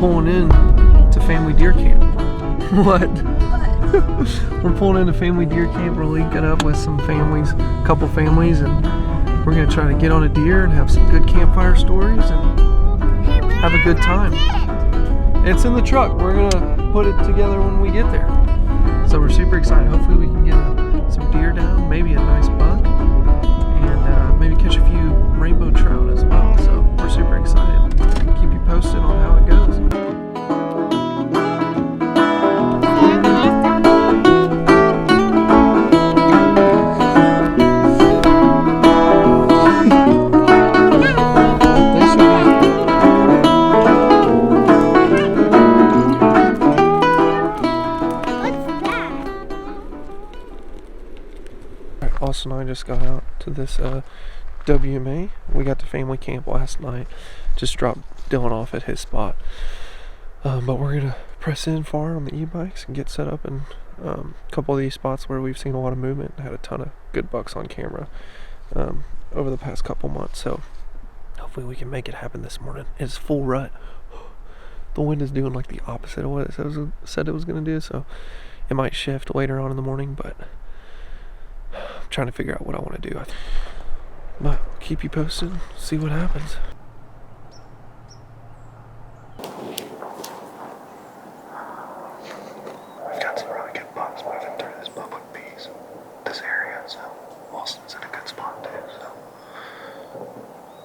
pulling in to family deer camp. What? We're pulling into family deer camp. We're linking up with some families, a couple families, and we're gonna try to get on a deer and have some good campfire stories and have a good time. It's in the truck. We're gonna put it together when we get there. So we're super excited. Hopefully we can get some deer down, maybe a nice buck, and maybe catch a few rainbow trout as well. So we're super excited. Keep you posted on how it goes. Austin and I just got out to this WMA. We got to family camp last night. Just dropped Dylan off at his spot. But we're gonna press in far on the e-bikes and get set up in a couple of these spots where we've seen a lot of movement and had a ton of good bucks on camera over the past couple months. So hopefully we can make it happen this morning. It's full rut. The wind is doing like the opposite of what it said it was gonna do, so it might shift later on in the morning, but I'm trying to figure out what I want to do. But I'll keep you posted, see what happens. We've got some really good bucks moving through this public piece, this area, so Austin's in a good spot too, so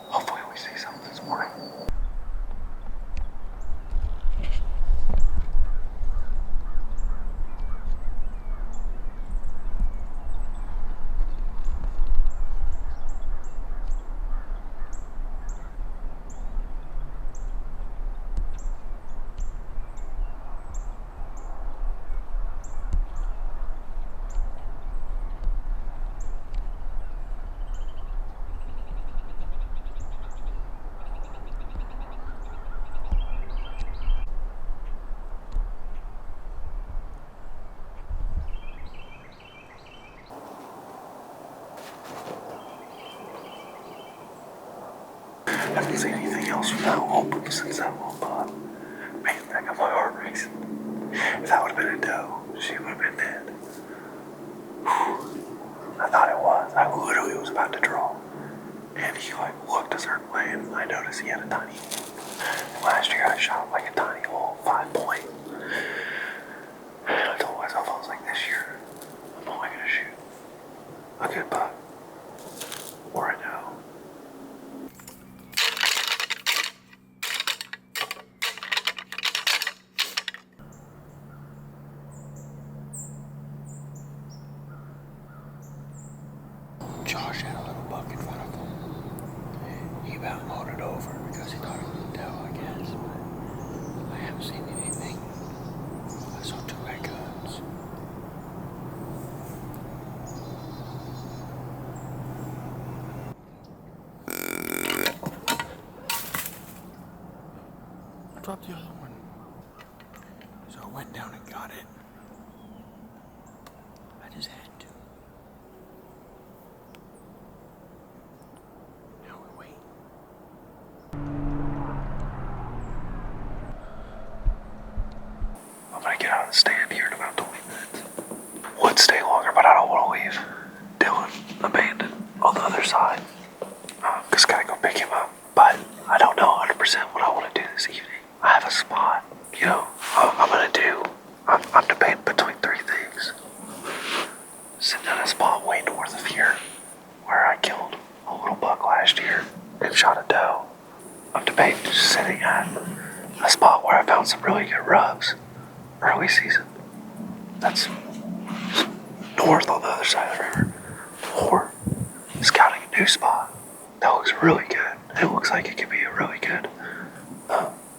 hopefully we see something this morning. I haven't seen anything else from that open since that one bought. Man, that got my heart racing. If that would have been a doe, she would have been dead. Whew. I thought it was. I literally was about to draw. And he looked a certain way and I noticed he had a tiny hole. Last year I shot like a tiny hole, 5-point. And I told myself, I was like, this year, I'm only going to shoot a good buck. Or a doe. Josh had a little buck in front of him. He about loaded over because he thought it was a doe, I guess. But I haven't seen anything. I saw 2 raccoons. I dropped the other one. So I went down and got it. I just had to. I'm gonna get out of the stand here in about 20 minutes. Would stay longer, but I don't want to leave Dylan abandoned on the other side. Just gotta go pick him up. But I don't know 100% what I want to do this evening. I have a spot. You know, I'm debating between 3 things. Sitting at a spot way north of here, where I killed a little buck last year and shot a doe. I'm debating just sitting at a spot where I found some really good rubs early season. That's north on the other side of the river. Or scouting a new spot that looks really good. It looks like it could be a really good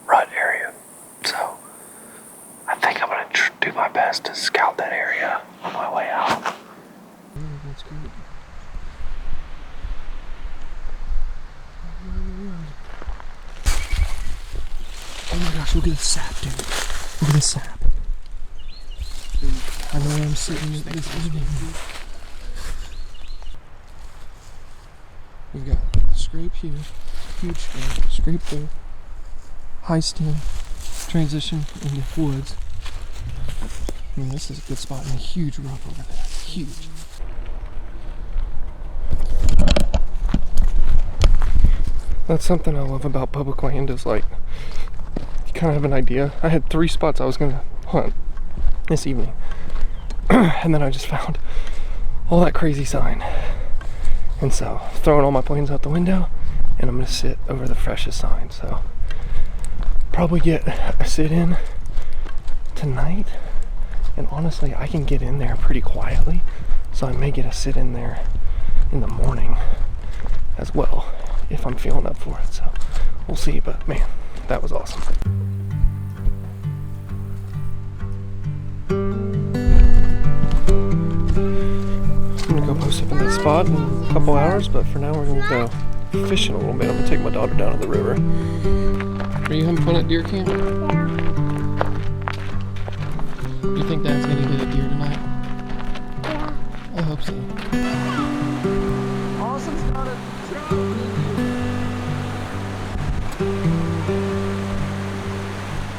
rut area. So I think I'm going to do my best to scout that area on my way out. That's good. Oh my gosh, look at the sap, dude. Look at the sap. I know where I'm sitting this evening. We've got a scrape here, huge scrape there, high stem, transition into woods. I mean, this is a good spot, and a huge rope over there. Huge. That's something I love about public land is like, you kind of have an idea. I had 3 spots I was going to hunt this evening. And then I just found all that crazy sign. And so, throwing all my plans out the window, and I'm going to sit over the freshest sign. So, probably get a sit-in tonight. And honestly, I can get in there pretty quietly. So I may get a sit-in there in the morning as well, if I'm feeling up for it. So, we'll see. But man, that was awesome. I'm gonna go post up in that spot in a couple hours, but for now we're gonna go fishing a little bit. I'm gonna take my daughter down to the river. Are you having fun at deer camp? Yeah. Do you think Dad's gonna get a deer tonight? Yeah. I hope so. Awesome's got a trout.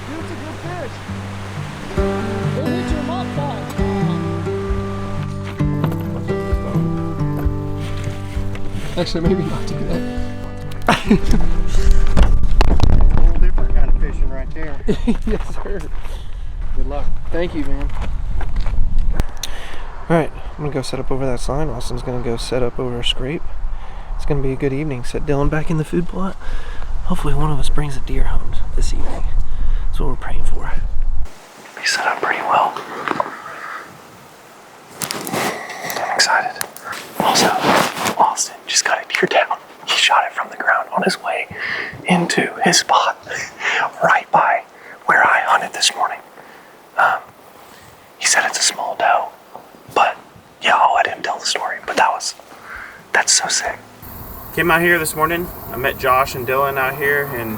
Dude, it's a good fish. Go hit your mop ball. Actually, maybe not do that. A whole different kind of fishing right there. Yes, sir. Good luck. Thank you, man. Alright, I'm gonna go set up over that sign. Austin's gonna go set up over a scrape. It's gonna be a good evening. Set Dylan back in the food plot. Hopefully one of us brings a deer home this evening. That's what we're praying for. We set up pretty well. I'm excited. Also, Austin just got a deer down. He shot it from the ground on his way into his spot right by where I hunted this morning. He said it's a small doe, but yeah, I'll let him tell the story. But that's so sick. Came out here this morning. I met Josh and Dylan out here, and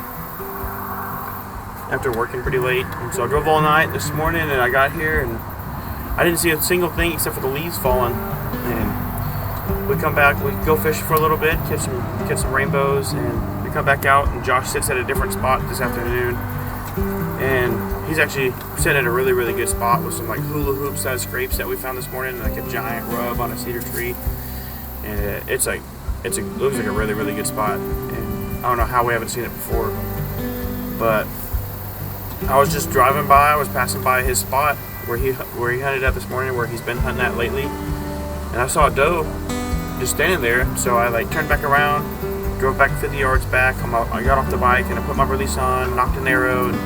after working pretty late, and so I drove all night this morning, and I got here, and I didn't see a single thing except for the leaves falling. And we come back, we go fish for a little bit, catch some rainbows, and we come back out, and Josh sits at a different spot this afternoon, and he's actually sitting at a really, really good spot with some like hula hoop sized scrapes that we found this morning, like a giant rub on a cedar tree, and it looks like a really, really good spot, and I don't know how we haven't seen it before, but I was just driving by, I was passing by his spot where he hunted at this morning, where he's been hunting at lately, and I saw a doe just standing there, so I like turned back around, drove back 50 yards back, I got off the bike and I put my release on, knocked an arrow, and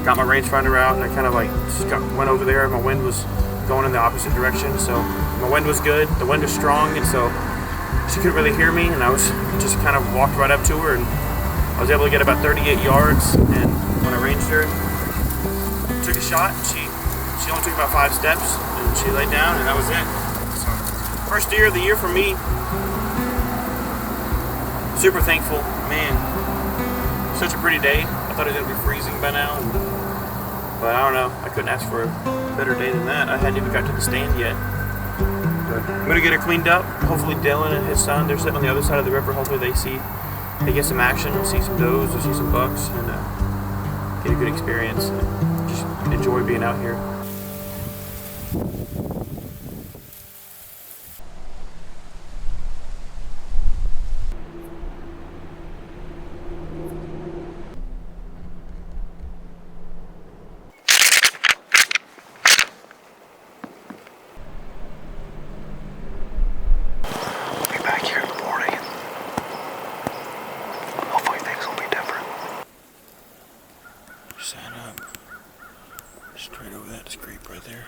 got my rangefinder out, and I kind of like just went over there. My wind was going in the opposite direction, so my wind was good, the wind was strong, and so she couldn't really hear me, and I was just kind of walked right up to her, and I was able to get about 38 yards, and when I ranged her, took a shot, and she only took about 5 steps, and she laid down, and that was it. So, first deer of the year for me. Super thankful, man. Such a pretty day. I thought it was gonna be freezing by now, but I don't know. I couldn't ask for a better day than that. I hadn't even got to the stand yet. But I'm gonna get her cleaned up. Hopefully Dylan and his son, they're sitting on the other side of the river. Hopefully they get some action, see some does or see some bucks, and get a good experience. And just enjoy being out here. Sign up. Straight over that scrape right there.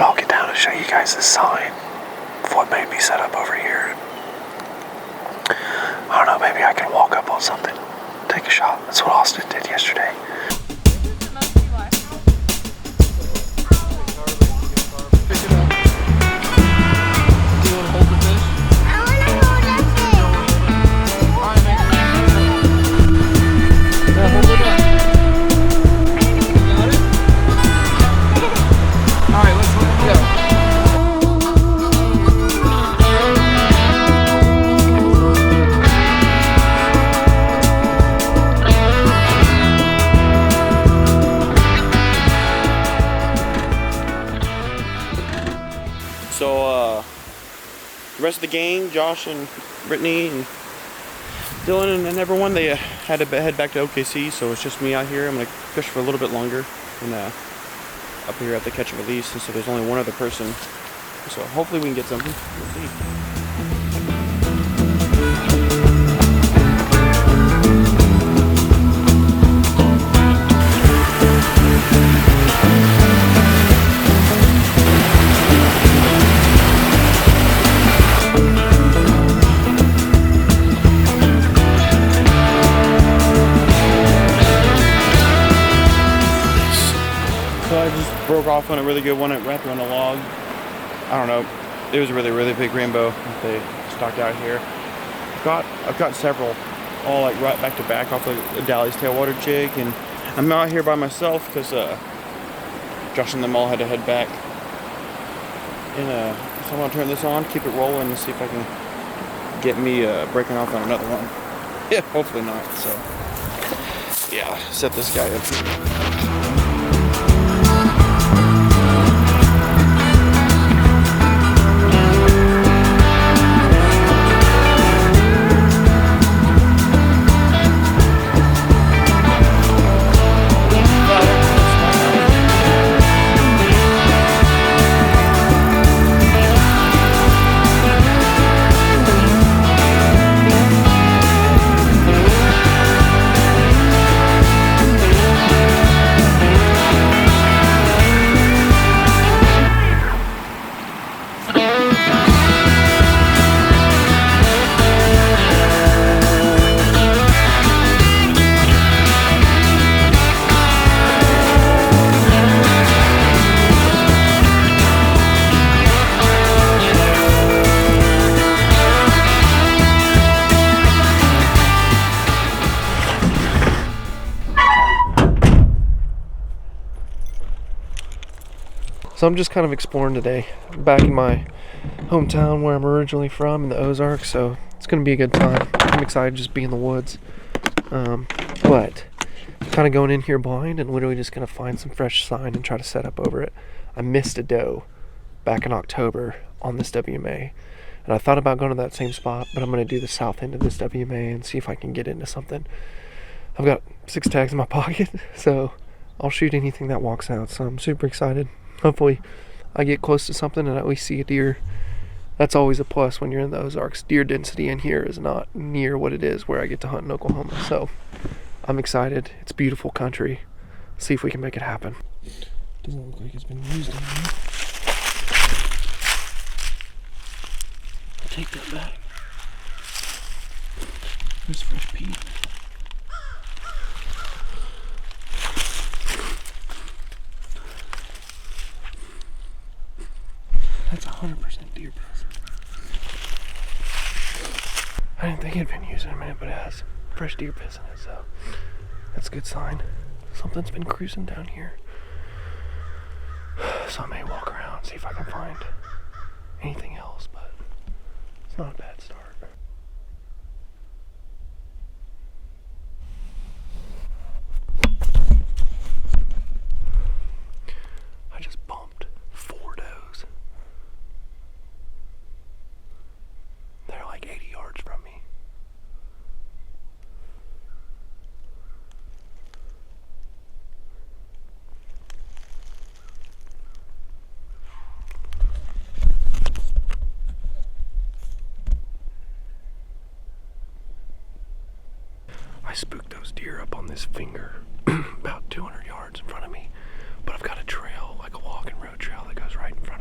But I'll get down and show you guys this sign of what made me set up over here. I don't know, maybe I can walk up on something, take a shot. That's what Austin did yesterday. So, the rest of the gang, Josh and Brittany and Dylan and everyone, they had to head back to OKC, so it's just me out here. I'm going to fish for a little bit longer and up here at the catch and release, and so there's only one other person. So hopefully we can get something. We'll see. So I just broke off on a really good one at wrapped around a log. I don't know. It was a really big rainbow that they stocked out here. I've got several, all like right back to back off the Dalley's tailwater jig, and I'm out here by myself because Josh and them all had to head back. And so I'm gonna turn this on, keep it rolling, and see if I can get me breaking off on another one. Yeah, hopefully not. So yeah, set this guy up here. So I'm just kind of exploring today, back in my hometown where I'm originally from in the Ozarks, so it's going to be a good time. I'm excited to just be in the woods. But kind of going in here blind and literally just going to find some fresh sign and try to set up over it. I missed a doe back in October on this WMA, and I thought about going to that same spot, but I'm going to do the south end of this WMA and see if I can get into something. I've got 6 tags in my pocket, so I'll shoot anything that walks out, so I'm super excited. Hopefully I get close to something and at least see a deer. That's always a plus when you're in the Ozarks. Deer density in here is not near what it is where I get to hunt in Oklahoma. So I'm excited. It's beautiful country. Let's see if we can make it happen. Doesn't look like it's been used in here. I'll take that back. There's fresh peat. That's 100% deer piss. I didn't think it had been used in a minute, but it has fresh deer piss in it, so that's a good sign. Something's been cruising down here. So I may walk around, see if I can find anything else, but it's not a bad start. I just bumped 4 does. They're like 80 yards from me. I spooked those deer up on this finger about 200 yards in front of me, but I've got a trail, like a walking road trail that goes right in front of me.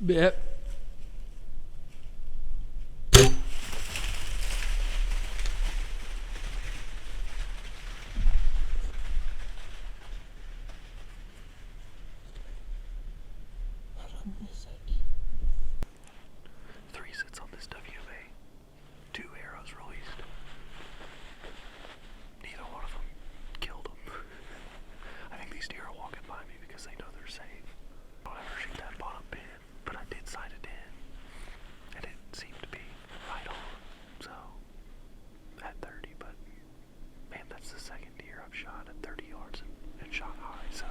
Yep. Three sits on this WMA. 2 arrows released. Neither one of them killed them. I think these deer are walking by me because they know they're safe. I don't ever shoot that bottom pin, but I did sight it in. And it seemed to be right on. So, at 30, but man, that's the second deer I've shot at 30 yards and shot high, so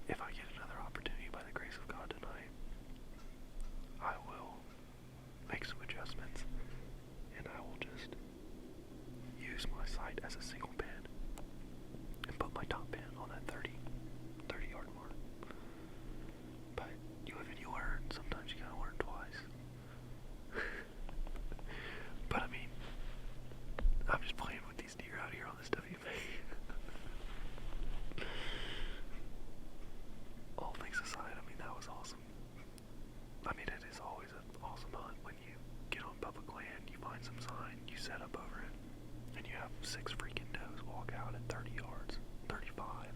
if I get another opportunity by the grace of God tonight, I will make some adjustments and I will just use my sight as a single pin and put my top pin on that 30 yard mark. But you live and you learn. Sometimes you gotta learn twice. But I mean, I'm just playing with these deer out here on this WMA. All things aside, I mean, that was awesome. I mean, it is always an awesome hunt when you get on public land, you find some sign, you set up over it, and you have 6 freaking does walk out at 30 yards, 35.